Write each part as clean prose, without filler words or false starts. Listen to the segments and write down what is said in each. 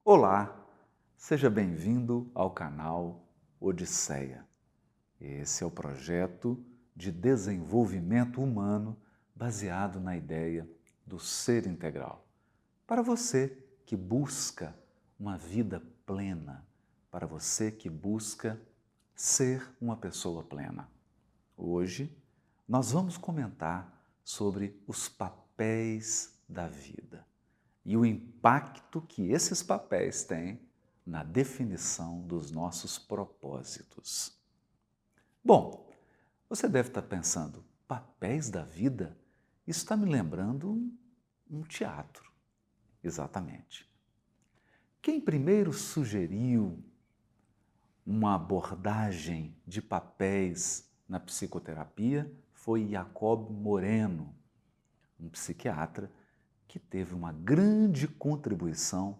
Olá, seja bem-vindo ao canal Odisseia. Esse é o projeto de desenvolvimento humano baseado na ideia do ser integral. Para você que busca uma vida plena, para você que busca ser uma pessoa plena. Hoje nós vamos comentar sobre os papéis da vida e o impacto que esses papéis têm na definição dos nossos propósitos. Bom, você deve estar pensando, papéis da vida? Isso está me lembrando um teatro. Exatamente. Quem primeiro sugeriu uma abordagem de papéis na psicoterapia foi Jacob Moreno, um psiquiatra que teve uma grande contribuição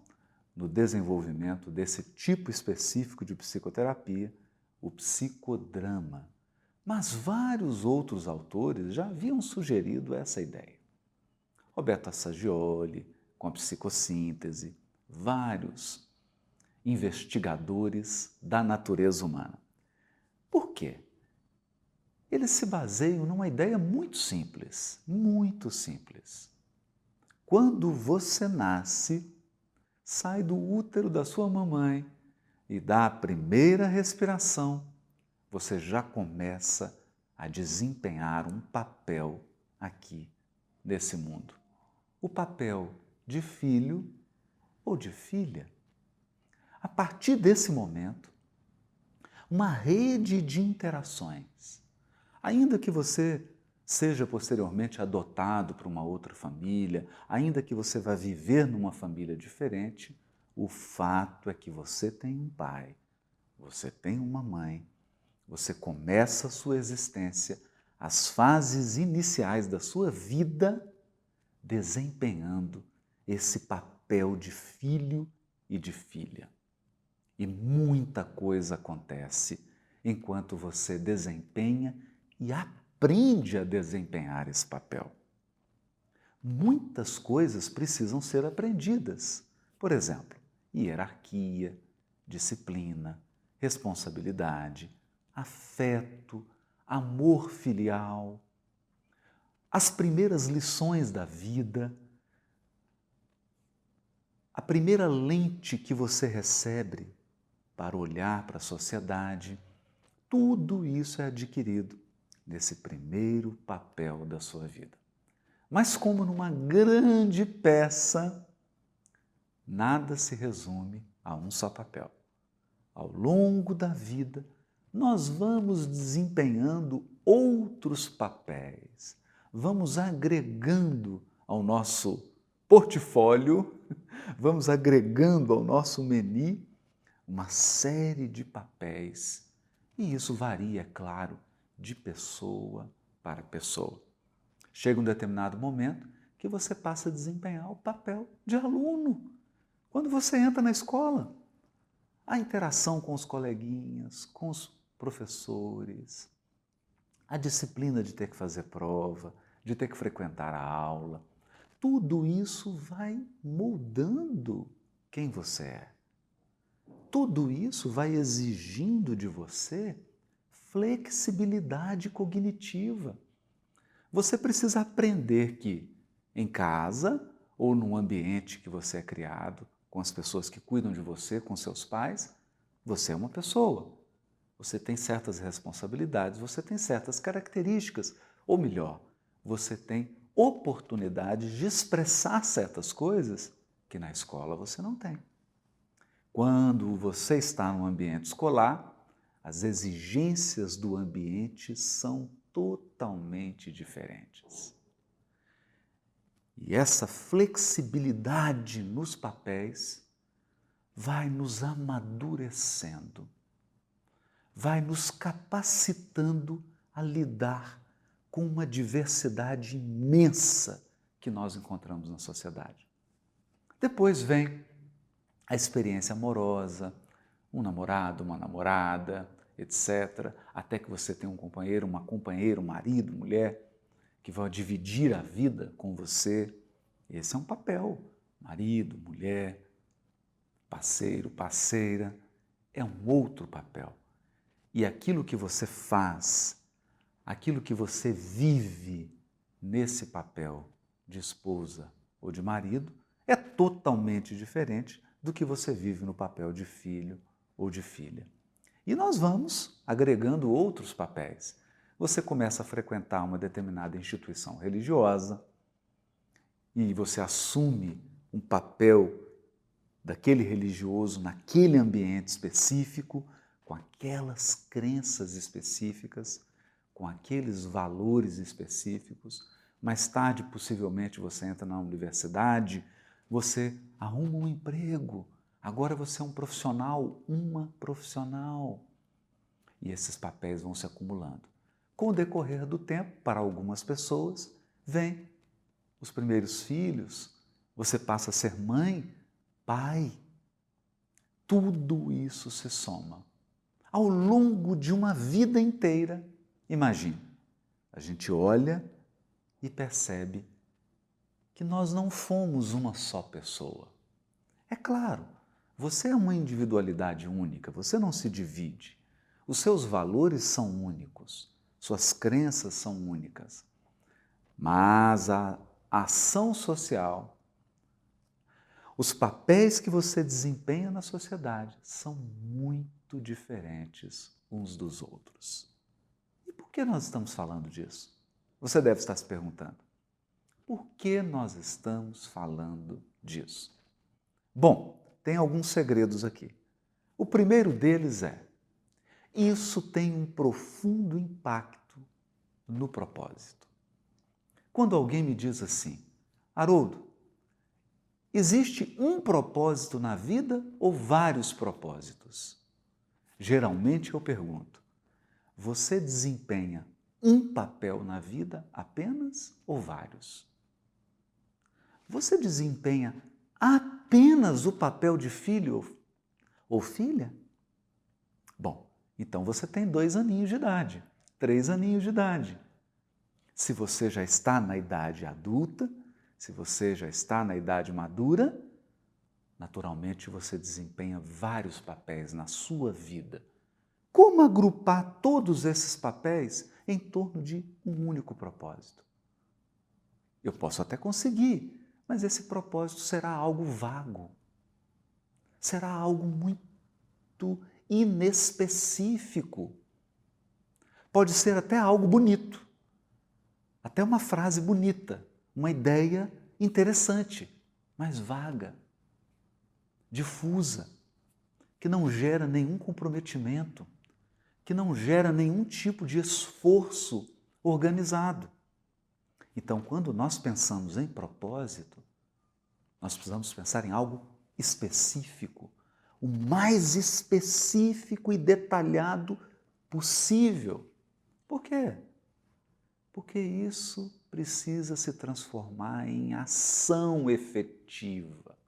no desenvolvimento desse tipo específico de psicoterapia, o psicodrama. Mas vários outros autores já haviam sugerido essa ideia. Roberto Assagioli, com a psicossíntese, vários investigadores da natureza humana. Por quê? Eles se baseiam numa ideia muito simples, muito simples. Quando você nasce, sai do útero da sua mamãe e dá a primeira respiração, você já começa a desempenhar um papel aqui nesse mundo. O papel de filho ou de filha. A partir desse momento, uma rede de interações. Ainda que você seja posteriormente adotado por uma outra família, ainda que você vá viver numa família diferente, o fato é que você tem um pai, você tem uma mãe, você começa a sua existência, as fases iniciais da sua vida, desempenhando esse papel de filho e de filha. E muita coisa acontece enquanto você desempenha e aprende a desempenhar esse papel. Muitas coisas precisam ser aprendidas. Por exemplo, hierarquia, disciplina, responsabilidade, afeto, amor filial, as primeiras lições da vida, a primeira lente que você recebe para olhar para a sociedade, tudo isso é adquirido nesse primeiro papel da sua vida. Mas como numa grande peça, nada se resume a um só papel. Ao longo da vida, nós vamos desempenhando outros papéis, vamos agregando ao nosso portfólio, vamos agregando ao nosso menu uma série de papéis. E isso varia, é claro, de pessoa para pessoa. Chega um determinado momento que você passa a desempenhar o papel de aluno. Quando você entra na escola, a interação com os coleguinhas, com os professores, a disciplina de ter que fazer prova, de ter que frequentar a aula, tudo isso vai moldando quem você é. Tudo isso vai exigindo de você flexibilidade cognitiva. Você precisa aprender que em casa ou num ambiente que você é criado, com as pessoas que cuidam de você, com seus pais, você é uma pessoa. Você tem certas responsabilidades, você tem certas características, ou melhor, você tem oportunidade de expressar certas coisas que na escola você não tem. Quando você está num ambiente escolar, as exigências do ambiente são totalmente diferentes. E essa flexibilidade nos papéis vai nos amadurecendo, vai nos capacitando a lidar com uma diversidade imensa que nós encontramos na sociedade. Depois vem a experiência amorosa, um namorado, uma namorada, etc., até que você tenha um companheiro, uma companheira, um marido, mulher, que vão dividir a vida com você. Esse é um papel, marido, mulher, parceiro, parceira, é um outro papel. E aquilo que você faz, aquilo que você vive nesse papel de esposa ou de marido, é totalmente diferente do que você vive no papel de filho ou de filha. E nós vamos agregando outros papéis. Você começa a frequentar uma determinada instituição religiosa e você assume um papel daquele religioso naquele ambiente específico, com aquelas crenças específicas, com aqueles valores específicos. Mais tarde, possivelmente, você entra na universidade, você arruma um emprego. Agora você é um profissional, uma profissional. E esses papéis vão se acumulando. Com o decorrer do tempo, para algumas pessoas, vem os primeiros filhos, você passa a ser mãe, pai. Tudo isso se soma. Ao longo de uma vida inteira, imagine, a gente olha e percebe que nós não fomos uma só pessoa. É claro, você é uma individualidade única, você não se divide. Os seus valores são únicos, suas crenças são únicas. Mas a ação social, os papéis que você desempenha na sociedade são muito diferentes uns dos outros. E por que nós estamos falando disso? Você deve estar se perguntando. Por que nós estamos falando disso? Bom, tem alguns segredos aqui. O primeiro deles é: isso tem um profundo impacto no propósito. Quando alguém me diz assim, Haroldo, existe um propósito na vida ou vários propósitos? Geralmente eu pergunto, você desempenha um papel na vida apenas ou vários? Você desempenha apenas o papel de filho ou filha? Bom, então você tem 2 aninhos de idade, 3 aninhos de idade. Se você já está na idade adulta, se você já está na idade madura, naturalmente você desempenha vários papéis na sua vida. Como agrupar todos esses papéis em torno de um único propósito? Eu posso até conseguir, mas esse propósito será algo vago. Será algo muito inespecífico. Pode ser até algo bonito, até uma frase bonita, uma ideia interessante, mas vaga, difusa, que não gera nenhum comprometimento, que não gera nenhum tipo de esforço organizado. Então, quando nós pensamos em propósito, nós precisamos pensar em algo específico, o mais específico e detalhado possível. Por quê? Porque isso precisa se transformar em ação efetiva.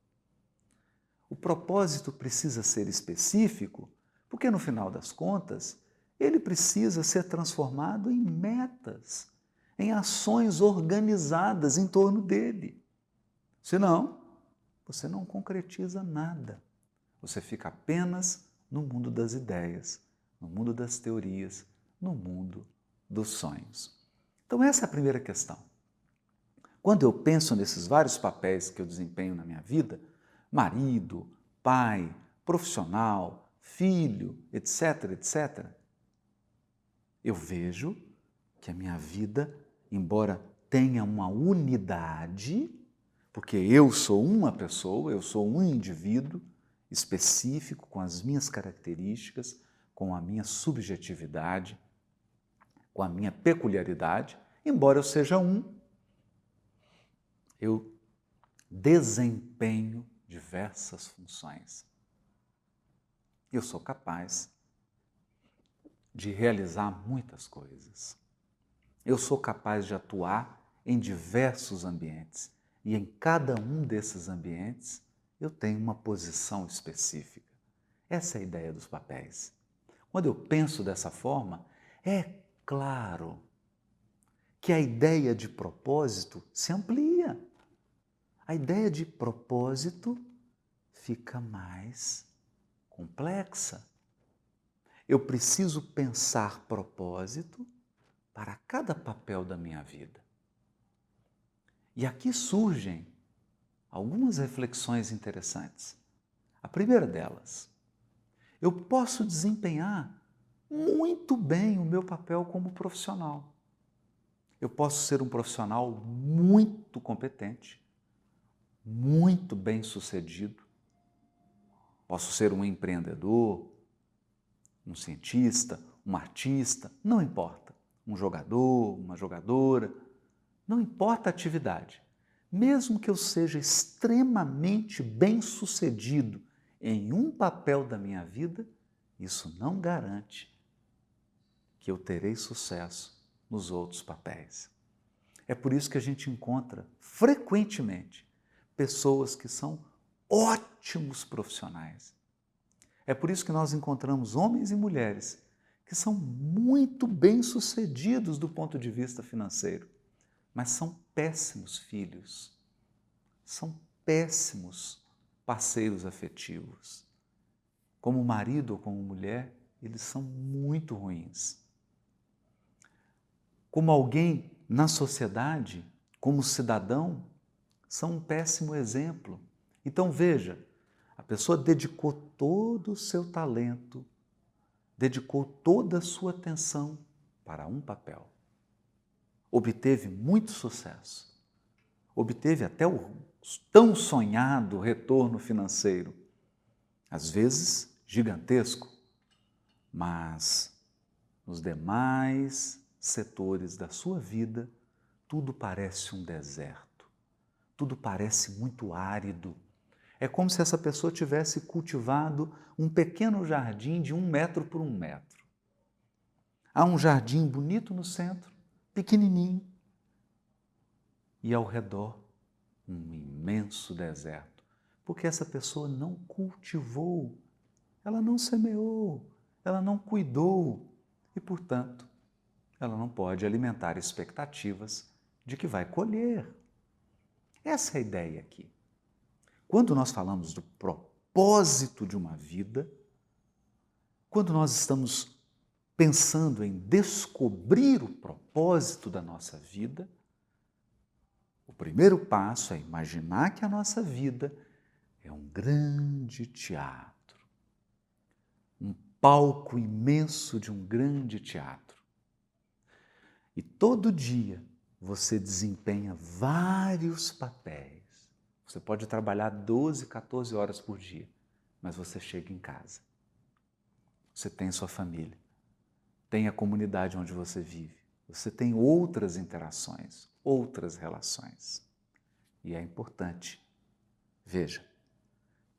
O propósito precisa ser específico, porque no final das contas, ele precisa ser transformado em metas, em ações organizadas em torno dele. Senão, você não concretiza nada. Você fica apenas no mundo das ideias, no mundo das teorias, no mundo dos sonhos. Então essa é a primeira questão. Quando eu penso nesses vários papéis que eu desempenho na minha vida, marido, pai, profissional, filho, etc., etc., eu vejo que a minha vida, embora tenha uma unidade, porque eu sou uma pessoa, eu sou um indivíduo específico, com as minhas características, com a minha subjetividade, com a minha peculiaridade, embora eu seja um, eu desempenho diversas funções. Eu sou capaz de realizar muitas coisas. Eu sou capaz de atuar em diversos ambientes e em cada um desses ambientes eu tenho uma posição específica. Essa é a ideia dos papéis. Quando eu penso dessa forma, é claro que a ideia de propósito se amplia. A ideia de propósito fica mais complexa. Eu preciso pensar propósito para cada papel da minha vida. E aqui surgem algumas reflexões interessantes. A primeira delas, eu posso desempenhar muito bem o meu papel como profissional. Eu posso ser um profissional muito competente, muito bem-sucedido. Posso ser um empreendedor, um cientista, um artista, não importa. Um jogador, uma jogadora, não importa a atividade. Mesmo que eu seja extremamente bem-sucedido em um papel da minha vida, isso não garante que eu terei sucesso nos outros papéis. É por isso que a gente encontra frequentemente pessoas que são ótimos profissionais. É por isso que nós encontramos homens e mulheres que são muito bem-sucedidos do ponto de vista financeiro, mas são péssimos filhos, são péssimos parceiros afetivos. Como marido ou como mulher, eles são muito ruins. Como alguém na sociedade, como cidadão, são um péssimo exemplo. Então veja, a pessoa dedicou todo o seu talento, dedicou toda a sua atenção para um papel. Obteve muito sucesso, obteve até o tão sonhado retorno financeiro, às vezes gigantesco, mas nos demais setores da sua vida, tudo parece um deserto, tudo parece muito árido. É como se essa pessoa tivesse cultivado um pequeno jardim de 1 metro por 1 metro. Há um jardim bonito no centro, pequenininho, e ao redor um imenso deserto, porque essa pessoa não cultivou, ela não semeou, ela não cuidou e, portanto, ela não pode alimentar expectativas de que vai colher. Essa é a ideia aqui. Quando nós falamos do propósito de uma vida, quando nós estamos pensando em descobrir o propósito da nossa vida, o primeiro passo é imaginar que a nossa vida é um grande teatro, um palco imenso de um grande teatro. E todo dia você desempenha vários papéis. Você pode trabalhar 12, 14 horas por dia, mas você chega em casa. Você tem sua família, tem a comunidade onde você vive, você tem outras interações, outras relações. E é importante, veja,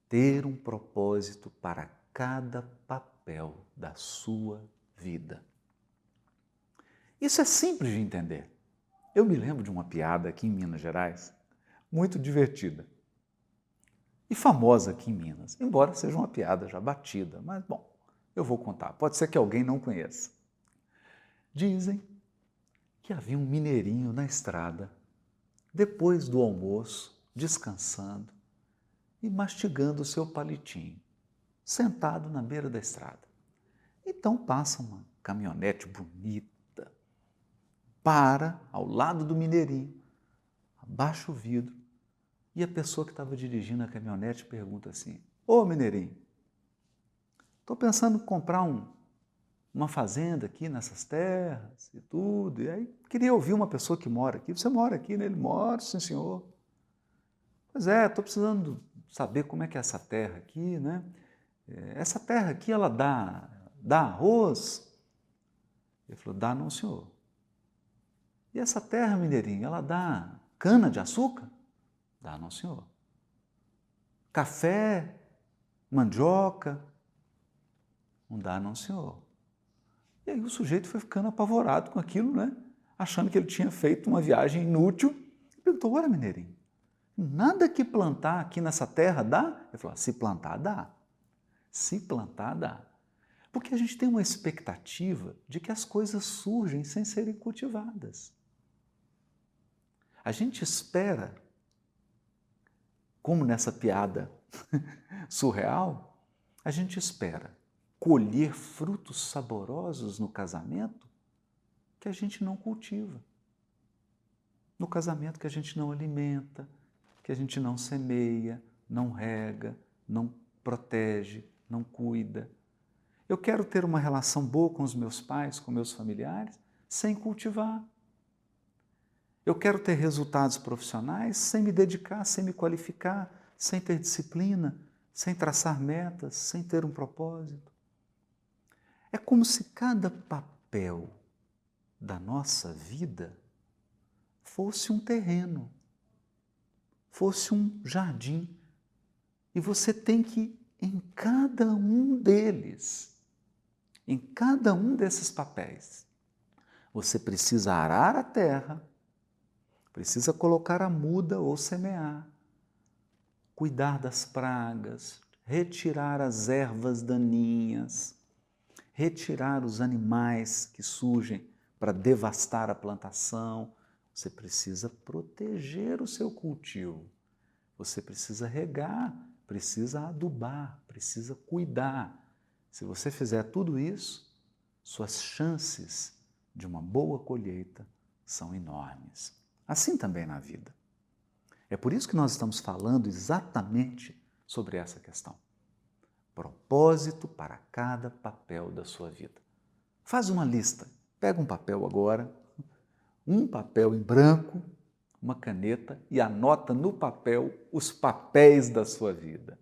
ter um propósito para cada papel da sua vida. Isso é simples de entender. Eu me lembro de uma piada aqui em Minas Gerais, muito divertida e famosa aqui em Minas, embora seja uma piada já batida, mas bom, eu vou contar, pode ser que alguém não conheça. Dizem que havia um mineirinho na estrada, depois do almoço, descansando e mastigando o seu palitinho, sentado na beira da estrada. Então passa uma caminhonete bonita, para ao lado do mineirinho, abaixa o vidro e a pessoa que estava dirigindo a caminhonete pergunta assim: "Ô mineirinho, estou pensando em comprar uma fazenda aqui nessas terras e tudo, e aí queria ouvir uma pessoa que mora aqui. Você mora aqui, né?" Ele mora, sim senhor. Pois é, estou precisando saber como é que é essa terra aqui, né? Essa terra aqui, ela dá arroz? Ele falou: "Dá não, senhor." "E essa terra, mineirinho, ela dá cana de açúcar?" "Dá não, senhor." "Café, mandioca?" "Não dá não, senhor." E aí o sujeito foi ficando apavorado com aquilo, né? Achando que ele tinha feito uma viagem inútil. E perguntou: "Olha, mineirinho, nada que plantar aqui nessa terra dá?" Ele falou: "Se plantar, dá. Se plantar, dá." Porque a gente tem uma expectativa de que as coisas surgem sem serem cultivadas. A gente espera, como nessa piada surreal, a gente espera colher frutos saborosos no casamento que a gente não cultiva. No casamento que a gente não alimenta, que a gente não semeia, não rega, não protege, não cuida. Eu quero ter uma relação boa com os meus pais, com meus familiares, sem cultivar. Eu quero ter resultados profissionais sem me dedicar, sem me qualificar, sem ter disciplina, sem traçar metas, sem ter um propósito. É como se cada papel da nossa vida fosse um terreno, fosse um jardim. E você tem que, em cada um deles, em cada um desses papéis, você precisa arar a terra, precisa colocar a muda ou semear, cuidar das pragas, retirar as ervas daninhas, retirar os animais que surgem para devastar a plantação. Você precisa proteger o seu cultivo, você precisa regar, precisa adubar, precisa cuidar. Se você fizer tudo isso, suas chances de uma boa colheita são enormes. Assim também na vida. É por isso que nós estamos falando exatamente sobre essa questão. Propósito para cada papel da sua vida. Faz uma lista. Pega um papel agora, um papel em branco, uma caneta e anota no papel os papéis da sua vida.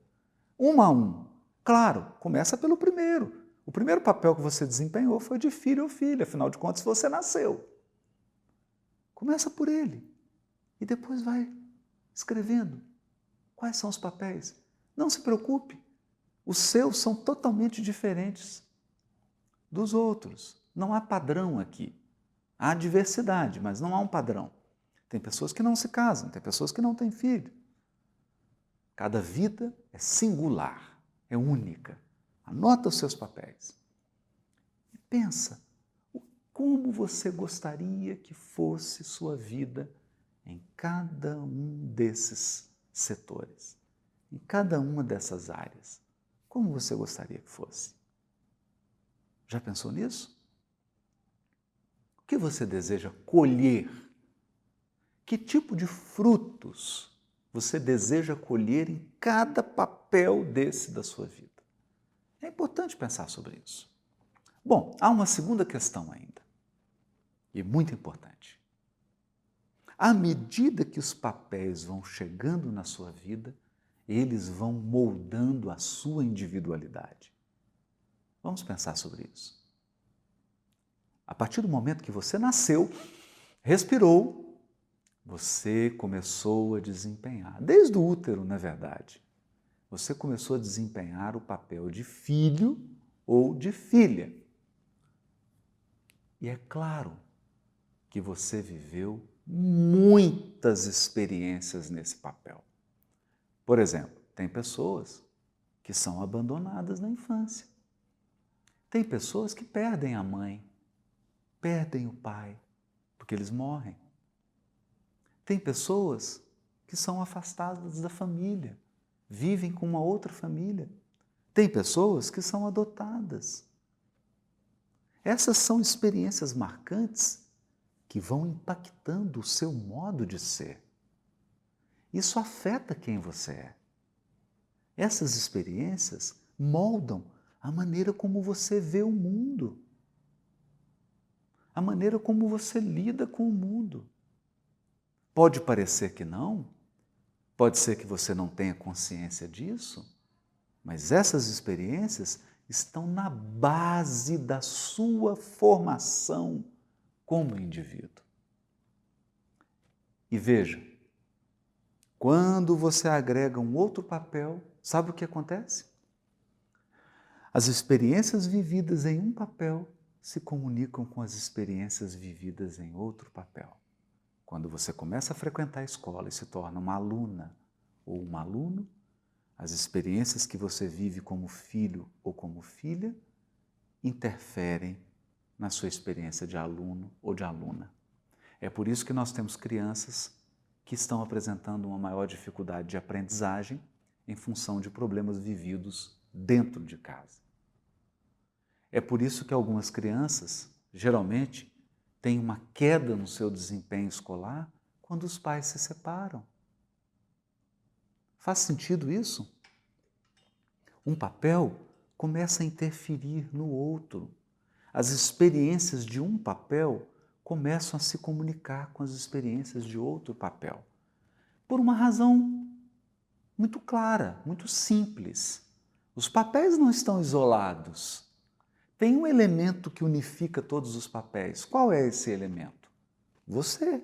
Um a um. Claro, começa pelo primeiro. O primeiro papel que você desempenhou foi de filho ou filha, afinal de contas você nasceu. Começa por ele e depois vai escrevendo quais são os papéis. Não se preocupe, os seus são totalmente diferentes dos outros. Não há padrão aqui. Há diversidade, mas não há um padrão. Tem pessoas que não se casam, tem pessoas que não têm filho. Cada vida é singular, é única. Anota os seus papéis e pensa como você gostaria que fosse sua vida em cada um desses setores, em cada uma dessas áreas. Como você gostaria que fosse? Já pensou nisso? O que você deseja colher? Que tipo de frutos você deseja colher em cada papel desse da sua vida? É importante pensar sobre isso. Bom, há uma segunda questão ainda, e muito importante. À medida que os papéis vão chegando na sua vida, eles vão moldando a sua individualidade. Vamos pensar sobre isso. A partir do momento que você nasceu, respirou, você começou a desempenhar, desde o útero, na verdade, você começou a desempenhar o papel de filho ou de filha. E é claro que você viveu muitas experiências nesse papel. Por exemplo, tem pessoas que são abandonadas na infância. Tem pessoas que perdem a mãe, perdem o pai, porque eles morrem. Tem pessoas que são afastadas da família, vivem com uma outra família. Tem pessoas que são adotadas. Essas são experiências marcantes que vão impactando o seu modo de ser. Isso afeta quem você é. Essas experiências moldam a maneira como você vê o mundo, a maneira como você lida com o mundo. Pode parecer que não, pode ser que você não tenha consciência disso, mas essas experiências estão na base da sua formação como indivíduo. E veja, quando você agrega um outro papel, sabe o que acontece? As experiências vividas em um papel se comunicam com as experiências vividas em outro papel. Quando você começa a frequentar a escola e se torna uma aluna ou um aluno, as experiências que você vive como filho ou como filha interferem na sua experiência de aluno ou de aluna. É por isso que nós temos crianças que estão apresentando uma maior dificuldade de aprendizagem em função de problemas vividos dentro de casa. É por isso que algumas crianças, geralmente, têm uma queda no seu desempenho escolar quando os pais se separam. Faz sentido isso? Um papel começa a interferir no outro. As experiências de um papel começam a se comunicar com as experiências de outro papel. Por uma razão muito clara, muito simples. Os papéis não estão isolados. Tem um elemento que unifica todos os papéis. Qual é esse elemento? Você.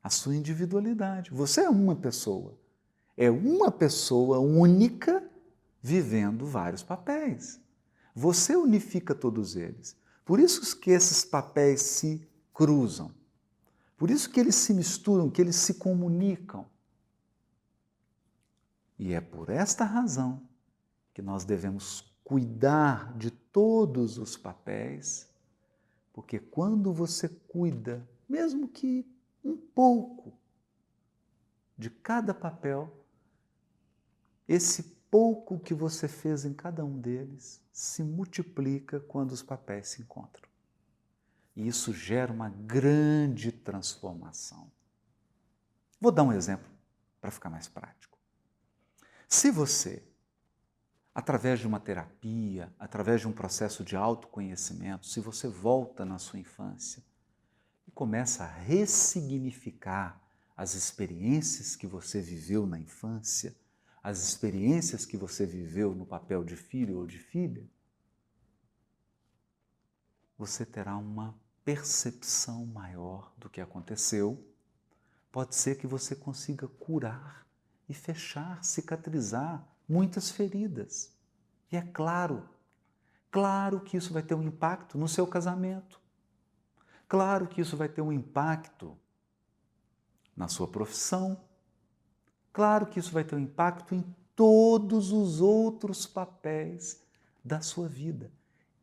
A sua individualidade. Você é uma pessoa. É uma pessoa única vivendo vários papéis. Você unifica todos eles. Por isso que esses papéis se cruzam. Por isso que eles se misturam, que eles se comunicam. E é por esta razão que nós devemos cuidar de todos os papéis, porque quando você cuida, mesmo que um pouco, de cada papel, esse pouco que você fez em cada um deles se multiplica quando os papéis se encontram. E isso gera uma grande transformação. Vou dar um exemplo para ficar mais prático. Se você, através de uma terapia, através de um processo de autoconhecimento, se você volta na sua infância e começa a ressignificar as experiências que você viveu na infância, as experiências que você viveu no papel de filho ou de filha, você terá uma percepção maior do que aconteceu. Pode ser que você consiga curar e fechar, cicatrizar muitas feridas. E é claro que isso vai ter um impacto no seu casamento. Claro que isso vai ter um impacto na sua profissão. Claro que isso vai ter um impacto em todos os outros papéis da sua vida.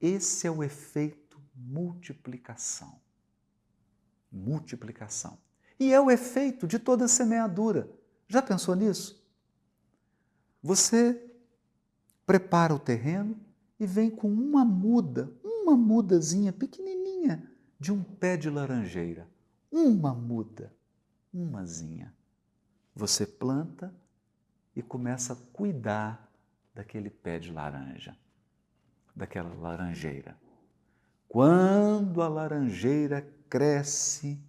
Esse é o efeito multiplicação. Multiplicação. E é o efeito de toda semeadura. Já pensou nisso? Você prepara o terreno e vem com uma mudazinha pequenininha de um pé de laranjeira. Uma muda, umazinha. Você planta e começa a cuidar daquele pé de laranja, daquela laranjeira. Quando a laranjeira cresce,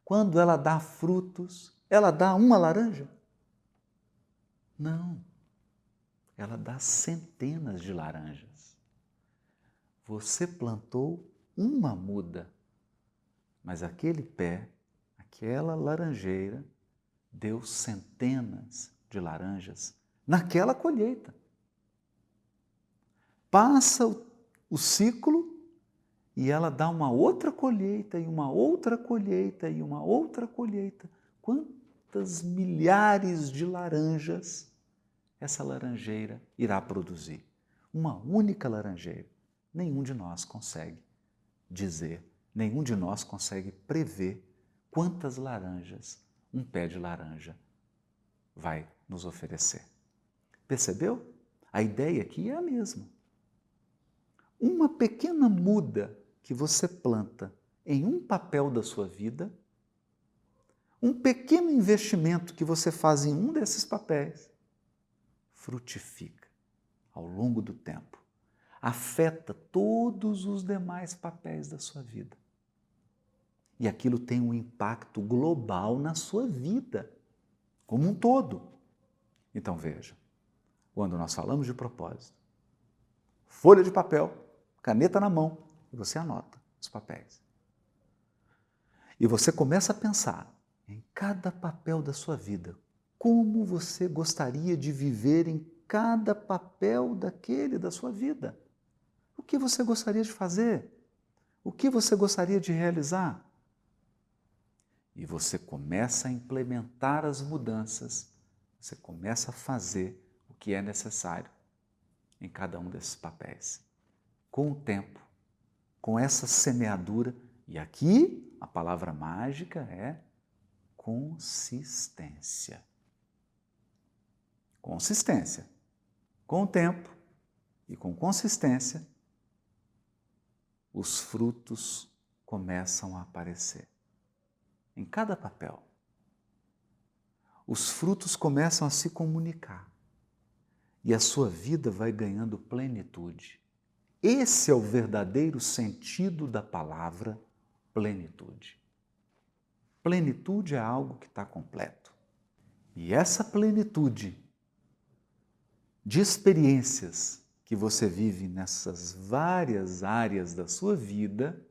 quando ela dá frutos, ela dá uma laranja? Não, ela dá centenas de laranjas. Você plantou uma muda, mas aquele pé, aquela laranjeira, deu centenas de laranjas naquela colheita. Passa o ciclo e ela dá uma outra colheita, e uma outra colheita, e uma outra colheita. Quantas milhares de laranjas essa laranjeira irá produzir? Uma única laranjeira. Nenhum de nós consegue dizer, nenhum de nós consegue prever quantas laranjas um pé de laranja vai nos oferecer. Percebeu? A ideia aqui é a mesma. Uma pequena muda que você planta em um papel da sua vida, um pequeno investimento que você faz em um desses papéis, frutifica ao longo do tempo, afeta todos os demais papéis da sua vida. E aquilo tem um impacto global na sua vida, como um todo. Então veja, quando nós falamos de propósito, folha de papel, caneta na mão, e você anota os papéis. E você começa a pensar em cada papel da sua vida, como você gostaria de viver em cada papel daquele da sua vida. O que você gostaria de fazer? O que você gostaria de realizar? E você começa a implementar as mudanças, você começa a fazer o que é necessário em cada um desses papéis. Com o tempo, com essa semeadura, e aqui a palavra mágica é consistência. consistência. Com o tempo e com consistência, os frutos começam a aparecer em cada papel. Os frutos começam a se comunicar e a sua vida vai ganhando plenitude. Esse é o verdadeiro sentido da palavra plenitude. Plenitude é algo que está completo. E essa plenitude de experiências que você vive nessas várias áreas da sua vida,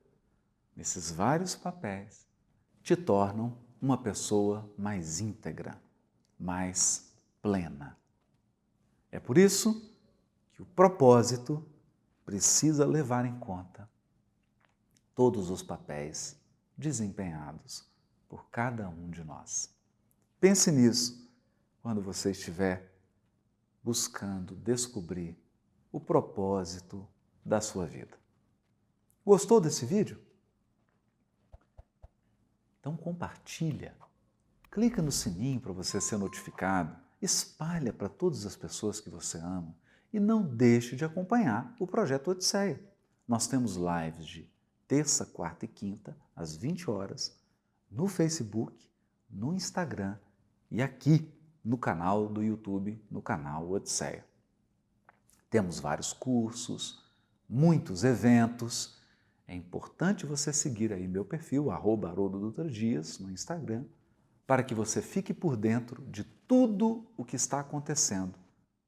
nesses vários papéis, te tornam uma pessoa mais íntegra, mais plena. É por isso que o propósito precisa levar em conta todos os papéis desempenhados por cada um de nós. Pense nisso quando você estiver buscando descobrir o propósito da sua vida. Gostou desse vídeo? Então compartilha, clica no sininho para você ser notificado, espalha para todas as pessoas que você ama e não deixe de acompanhar o Projeto Odisseia. Nós temos lives de terça, quarta e quinta, às 20 horas, no Facebook, no Instagram e aqui no canal do YouTube, no canal Odisseia. Temos vários cursos, muitos eventos. É importante você seguir aí meu perfil, @HaroldoDutraDias, no Instagram, para que você fique por dentro de tudo o que está acontecendo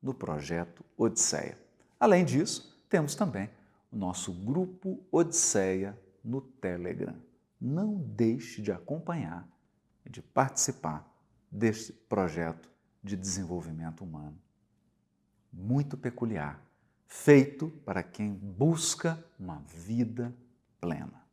no Projeto Odisseia. Além disso, temos também o nosso grupo Odisseia no Telegram. Não deixe de acompanhar e de participar deste projeto de desenvolvimento humano muito peculiar, feito para quem busca uma vida plena.